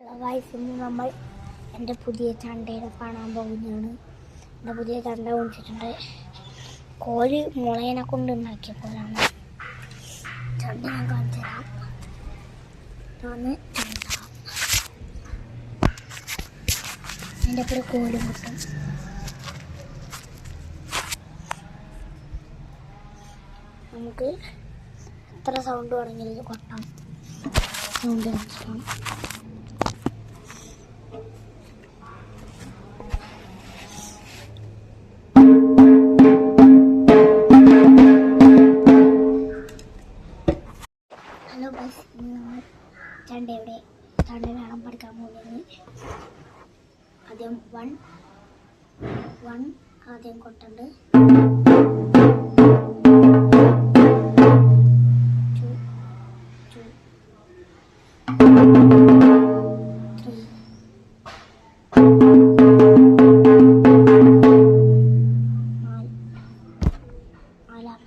ഇന്ന് നമ്മൾ എൻ്റെ പുതിയ ചണ്ടയുടെ കാണാൻ പോകുന്നതാണ്. എൻ്റെ പുതിയ ചണ്ട കുടിച്ചിട്ടുണ്ട്. കോഴി മുളയനെ കൊണ്ട് ഉണ്ടാക്കിയ പോലാണ്. ചണ്ട ഞാൻ കാണിച്ചു തരാം. ഇതാണ് ചണ്ട. അതിൻ്റെ കൂടെ കോലും കിട്ടും. നമുക്ക് എത്ര സൗണ്ട് വേണമെങ്കിലും ഇത് കൊട്ടാം. സൗണ്ട് കാണിച്ചിട്ടാം. ഹലോ ബസ്, ഇന്ന് നമ്മൾ ചണ്ടയുടെ വേണം പഠിക്കാൻ പോകുന്നത്. ആദ്യം വൺ ആദ്യം കൊട്ടുണ്ട്. നാലാം